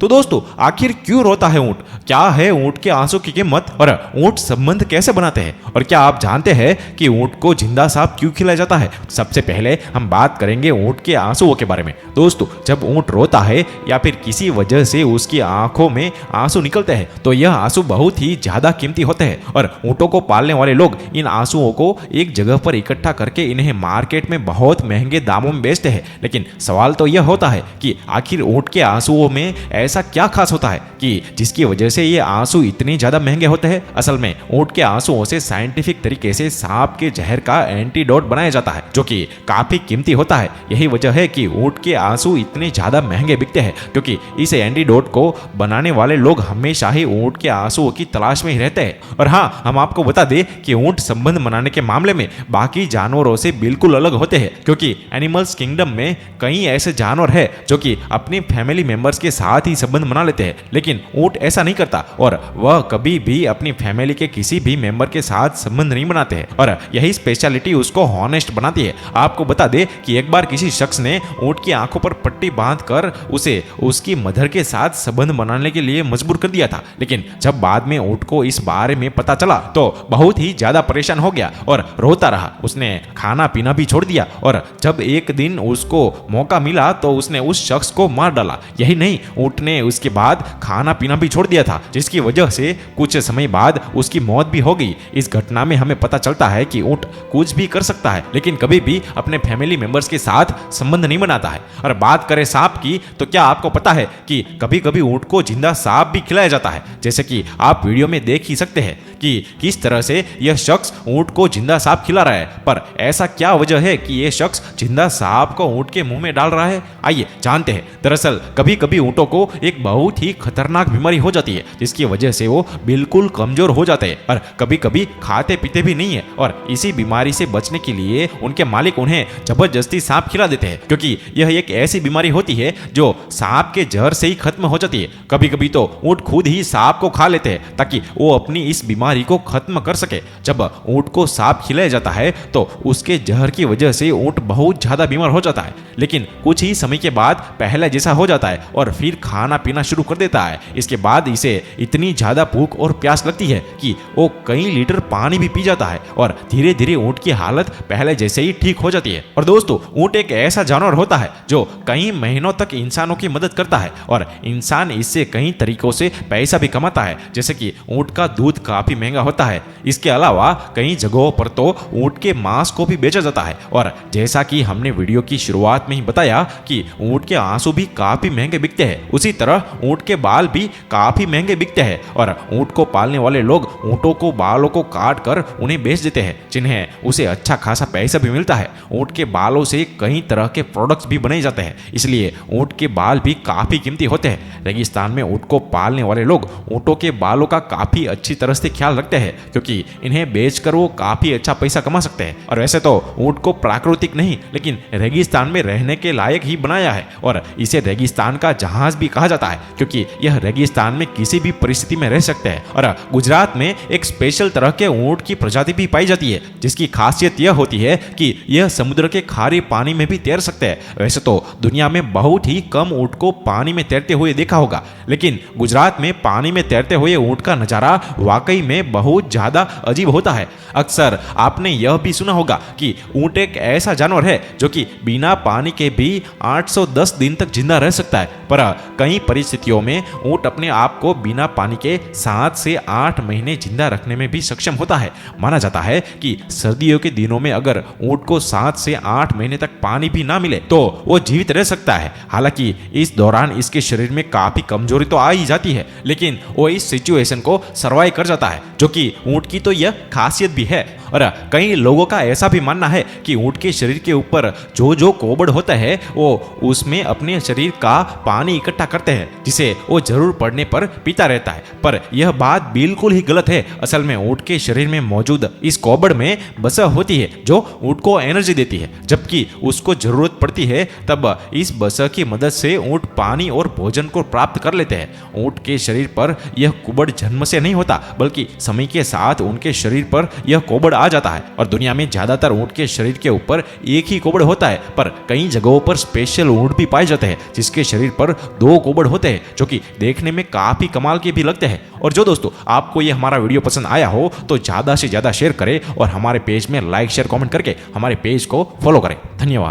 तो दोस्तों आखिर क्यों रोता है ऊंट, क्या है ऊंट के आंसू की कीमत और ऊंट संबंध कैसे बनाते हैं, और क्या आप जानते हैं कि ऊंट को जिंदा सांप क्यों खिलाया जाता है। सबसे पहले हम बात करेंगे ऊंट के आंसुओं के बारे में। दोस्तों जब ऊंट रोता है या फिर किसी वजह से उसकी आंखों में आंसू निकलते हैं तो यह आंसू बहुत ही ज्यादा कीमती होते हैं और ऊंटों को पालने वाले लोग इन आंसुओं को एक जगह पर इकट्ठा करके इन्हें मार्केट में बहुत महंगे दामों में बेचते हैं। लेकिन सवाल तो यह होता है कि आखिर ऊंट के आंसुओं में ऐसा क्या खास होता है कि जिसकी वजह से ये आंसू इतने ज्यादा महंगे होते हैं। असल में ऊंट के आंसुओं से साइंटिफिक तरीके से सांप के जहर का एंटीडोट बनाया जाता है जो कि काफी कीमती होता है। यही वजह है कि ऊंट के आंसू इतने ज्यादा महंगे बिकते हैं क्योंकि इस एंटीडोट को बनाने वाले लोग हमेशा ही ऊंट के आंसुओं की तलाश में ही रहते हैं। और हाँ, हम आपको बता दें कि ऊंट संबंध बनाने के मामले में बाकी जानवरों से बिल्कुल अलग होते हैं क्योंकि एनिमल्स किंगडम में कई ऐसे जानवर हैं जो कि अपनी फैमिली मेंबर्स के साथ ही संबंध बना लेते हैं, लेकिन ऊंट ऐसा नहीं करता और वह कभी भी अपनी फैमिली के किसी भी मेंबर के साथ संबंध नहीं बनाते हैं और यही स्पेशलिटी उसको हॉनेस्ट बनाती है। आपको बता दें कि एक बार किसी शख्स ने ऊंट की आंखों पर पट्टी बांधकर उसे उसकी मदर के साथ संबंध बनाने के लिए मजबूर कर दिया था, लेकिन जब बाद में ऊंट को इस बारे में पता चला तो बहुत ही ज्यादा परेशान हो गया और रोता रहा। उसने खाना पीना भी छोड़ दिया और जब एक दिन उसको मौका मिला तो उसने उस शख्स को मार डाला। यही नहीं, ऊंट ने उसके बाद खाना पीना भी छोड़ दिया था जिसकी वजह से कुछ समय बाद उसकी मौत भी हो गई। इस घटना में हमें पता चलता है कि ऊंट कुछ भी कर सकता है लेकिन कभी भी अपने फैमिली मेंबर्स के साथ संबंध नहीं बनाता है। और बात करें सांप की तो क्या आपको पता है कि कभी कभी ऊंट को जिंदा सांप भी खिलाया जाता है, जैसे कि आप वीडियो में देख ही सकते हैं कि किस तरह से यह शख्स ऊंट को जिंदा सांप खिला रहा है। पर ऐसा क्या वजह है कि यह शख्स जिंदा सांप को ऊंट के मुंह में डाल रहा है, आइए जानते हैं। दरअसल कभी कभी ऊंटों को एक बहुत ही खतरनाक बीमारी हो जाती है जिसकी वजह से वो बिल्कुल कमजोर हो जाते हैं और कभी कभी खाते पीते भी नहीं है और इसी बीमारी से बचने के लिए उनके मालिक उन्हें जबरदस्ती सांप खिला देते हैं क्योंकि यह एक ऐसी बीमारी होती है जो सांप के जहर से ही खत्म हो जाती है। कभी कभी तो ऊंट खुद ही सांप को खा लेते हैं ताकि वो अपनी इस बीमारी को खत्म कर सके। जब ऊंट को सांप खिलाया जाता है तो उसके जहर की वजह से ऊंट बहुत ज्यादा बीमार हो जाता है, लेकिन कुछ ही समय के बाद पहले जैसा हो जाता है और फिर खाना पीना शुरू कर देता है। इसके बाद इसे इतनी ज्यादा भूख और प्यास लगती है कि वो कई लीटर पानी भी पी जाता है और धीरे धीरे ऊंट की हालत पहले जैसे ही ठीक हो जाती है। और दोस्तों ऊंट एक ऐसा जानवर होता है जो कई महीनों तक इंसानों की मदद करता है और इंसान इससे कई तरीकों से पैसा भी कमाता है, जैसे कि ऊंट का दूध काफी महंगा होता है। इसके अलावा कई जगहों पर तो ऊंट के मांस को भी बेचा जाता है और जैसा कि हमने वीडियो की शुरुआत में ही बताया कि ऊंट के आंसू भी काफी महंगे बिकते हैं, उसी तरह ऊंट के बाल भी काफी महंगे बिकते हैं और ऊंट को पालने वाले लोग ऊंटों को बालों को काट कर उन्हें बेच देते हैं जिन्हें उसे अच्छा खासा पैसा भी मिलता है। ऊंट के बालों से कई तरह के प्रोडक्ट्स भी बनाए जाते हैं, इसलिए ऊंट के बाल भी काफी कीमती होते हैं। रेगिस्तान में ऊंट को पालने वाले लोग ऊंटों के बालों का काफी अच्छी तरह से ख्याल रखते हैं क्योंकि इन्हें बेचकर वो काफी अच्छा पैसा कमा सकते हैं। और वैसे तो ऊंट को प्राकृतिक नहीं लेकिन रेगिस्तान में रहने के लायक ही बनाया है और इसे रेगिस्तान का जहाज भी कहा जाता है क्योंकि यह रेगिस्तान में किसी भी परिस्थिति में रह सकते हैं। और गुजरात में एक स्पेशल तरह के ऊंट की प्रजाति भी पाई जाती है जिसकी खासियत यह होती है कि यह समुद्र के खारे पानी में भी तैर सकते हैं। वैसे तो दुनिया में बहुत ही कम ऊंट को पानी में तैरते हुए देखा होगा, लेकिन गुजरात में पानी में तैरते हुए ऊंट का नजारा वाकई में बहुत ज्यादा अजीब होता है। अक्सर आपने यह भी सुना होगा कि ऊंट एक ऐसा जानवर है जो कि बिना पानी के भी 810 दिन तक जिंदा रह सकता है, पर कई परिस्थितियों में ऊंट अपने आप को बिना पानी के 7 से 8 महीने जिंदा रखने में भी सक्षम होता है। माना जाता है कि सर्दियों के दिनों में अगर ऊंट को 7 से 8 महीने तक पानी भी ना मिले तो वो जीवित रह सकता है। हालांकि इस दौरान इसके शरीर में काफी कमजोरी तो आ ही जाती है, लेकिन वो इस सिचुएशन को सर्वाइव कर जाता है जो कि ऊंट की तो यह खासियत भी है। और कई लोगों का ऐसा भी मानना है कि ऊंट के शरीर के ऊपर जो कोबड़ होता है वो उसमें अपने शरीर का पानी इकट्ठा करते हैं जिसे वो जरूर पड़ने पर पीता रहता है, पर यह बात बिल्कुल ही गलत है। असल में ऊंट के शरीर में मौजूद इस कोबड़ में बसा होती है जो ऊंट को एनर्जी देती है, जबकि उसको जरूरत पड़ती है तब इस बसा की मदद से ऊंट पानी और भोजन को प्राप्त कर लेते हैं। ऊंट के शरीर पर यह कुबड़ जन्म से नहीं होता बल्कि समय के साथ उनके शरीर पर यह कोबड़ आ जाता है। और दुनिया में ज्यादातर ऊंट के शरीर के ऊपर एक ही कोबड़ होता है, पर कई जगहों पर स्पेशल ऊंट भी पाए जाते हैं जिसके शरीर पर 2 कोबड़ होते हैं, जो कि देखने में काफी कमाल के भी लगते हैं। और जो दोस्तों आपको ये हमारा वीडियो पसंद आया हो तो ज्यादा से ज्यादा शेयर करें और हमारे पेज में लाइक शेयर कमेंट करके हमारे पेज को फॉलो करें। धन्यवाद।